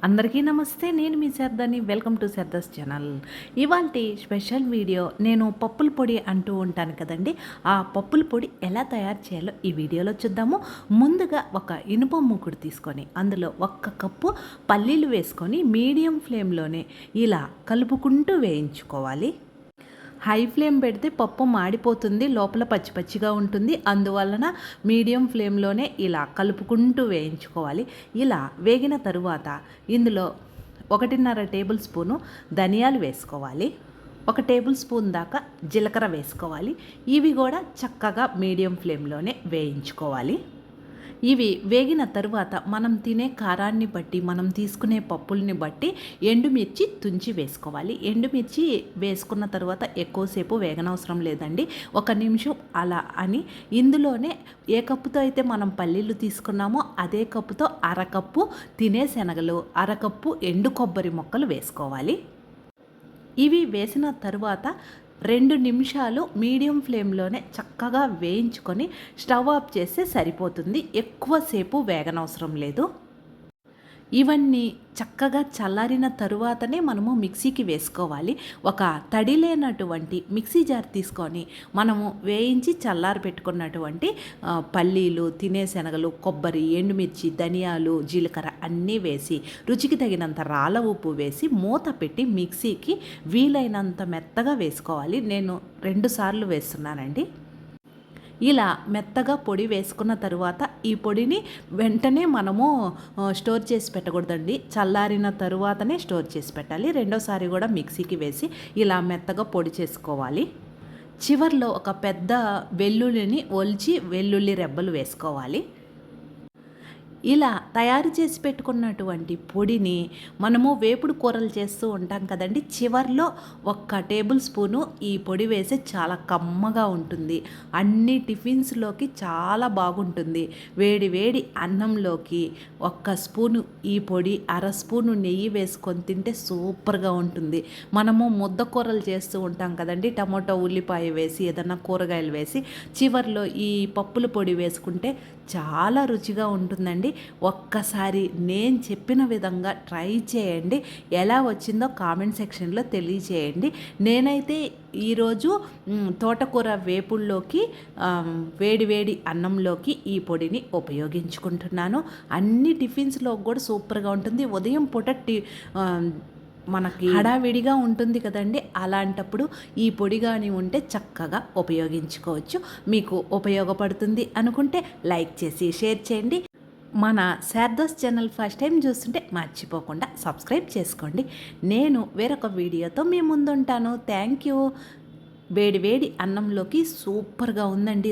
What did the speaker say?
అందరికీ నమస్తే. నేను మీ శ్రద్ధని. వెల్కమ్ టు శ్రద్ధస్ ఛానల్. ఇవాల్టి స్పెషల్ వీడియో, నేను పప్పుల పొడి అంటూ ఉంటాను కదండి, ఆ పప్పుల పొడి ఎలా తయారు చేయాలో ఈ వీడియోలో చూద్దాము. ముందుగా ఒక ఇనుప మూకుడు తీసుకొని అందులో 1 కప్పు పల్లీలు వేసుకొని మీడియం ఫ్లేమ్లోనే ఇలా కలుపుకుంటూ వేయించుకోవాలి. హై ఫ్లేమ్ పెడితే పప్పు మాడిపోతుంది, లోపల పచ్చి పచ్చిగా ఉంటుంది. అందువలన మీడియం ఫ్లేమ్లోనే ఇలా కలుపుకుంటూ వేయించుకోవాలి. ఇలా వేగిన తరువాత ఇందులో 1.5 టేబుల్ స్పూను ధనియాలు వేసుకోవాలి. 1 టేబుల్ స్పూన్ దాకా జీలకర్ర వేసుకోవాలి. ఇవి కూడా చక్కగా మీడియం ఫ్లేమ్లోనే వేయించుకోవాలి. ఇవి వేగిన తరువాత మనం తినే కారాన్ని బట్టి, మనం తీసుకునే పప్పుల్ని బట్టి ఎండుమిర్చి తుంచి వేసుకోవాలి. ఎండుమిర్చి వేసుకున్న తర్వాత ఎక్కువసేపు వేగనవసరం లేదండి, 1 నిమిషం అలా అని. ఇందులోనే ఏ కప్పుతో అయితే మనం పల్లీలు తీసుకున్నామో అదే కప్పుతో అరకప్పు తినే శనగలు, అరకప్పు ఎండు కొబ్బరి ముక్కలు వేసుకోవాలి. ఇవి వేసిన తరువాత 2 నిమిషాలు మీడియం ఫ్లేమ్లోనే చక్కగా వేయించుకొని స్టవ్ ఆఫ్ చేస్తే సరిపోతుంది. ఎక్కువసేపు వేగనవసరం లేదు. ఇవన్నీ చక్కగా చల్లారిన తరువాతనే మనము మిక్సీకి వేసుకోవాలి. ఒక తడి లేనటువంటి మిక్సీ జార్ తీసుకొని మనము వేయించి చల్లారి పెట్టుకున్నటువంటి పల్లీలు, తినే శనగలు, కొబ్బరి, ఎండుమిర్చి, ధనియాలు, జీలకర్ర అన్నీ వేసి రుచికి తగినంత రాళ్ళ ఉప్పు వేసి మూత పెట్టి మిక్సీకి వీలైనంత మెత్తగా వేసుకోవాలి. నేను 2 సార్లు వేస్తున్నానండి. ఇలా మెత్తగా పొడి వేసుకున్న తరువాత ఈ పొడిని వెంటనే మనము స్టోర్ చేసి పెట్టకూడదండి, చల్లారిన తరువాతనే స్టోర్ చేసి పెట్టాలి. రెండోసారి కూడా మిక్సీకి వేసి ఇలా మెత్తగా పొడి చేసుకోవాలి. చివర్లో ఒక పెద్ద వెల్లుల్లిని ఒలిచి వెల్లుల్లి రెబ్బలు వేసుకోవాలి. ఇలా తయారు చేసి పెట్టుకున్నటువంటి పొడిని మనము వేపుడు కూరలు చేస్తూ ఉంటాం కదండి, చివర్లో 1 టేబుల్ స్పూను ఈ పొడి వేసి చాలా కమ్మగా ఉంటుంది. అన్ని టిఫిన్స్లోకి చాలా బాగుంటుంది. వేడి వేడి అన్నంలోకి 1 స్పూను ఈ పొడి, 1/2 స్పూను నెయ్యి వేసుకొని తింటే సూపర్గా ఉంటుంది. మనము ముద్ద కూరలు చేస్తూ ఉంటాం కదండి, టమోటా, ఉల్లిపాయ వేసి ఏదన్నా కూరగాయలు వేసి చివర్లో ఈ పప్పుల పొడి వేసుకుంటే చాలా రుచిగా ఉంటుందండి. ఒక్కసారి నేను చెప్పిన విధంగా ట్రై చేయండి. ఎలా వచ్చిందో కామెంట్ సెక్షన్లో తెలియచేయండి. నేనైతే ఈరోజు తోటకూర వేపుల్లోకి, వేడి వేడి అన్నంలోకి ఈ పొడిని ఉపయోగించుకుంటున్నాను. అన్ని టిఫిన్స్లో కూడా సూపర్గా ఉంటుంది. ఉదయం పూట మనకి హడావిడిగా ఉంటుంది కదండి, అలాంటప్పుడు ఈ పొడి కానీ ఉంటే చక్కగా ఉపయోగించుకోవచ్చు. మీకు ఉపయోగపడుతుంది అనుకుంటే లైక్ చేసి షేర్ చేయండి. మన శారదాస్ ఛానల్ ఫస్ట్ టైం చూస్తుంటే మర్చిపోకుండా సబ్స్క్రైబ్ చేసుకోండి. నేను వేరొక వీడియోతో మీ ముందుంటాను. Thank you. వేడి వేడి అన్నంలోకి సూపర్గా ఉందండి.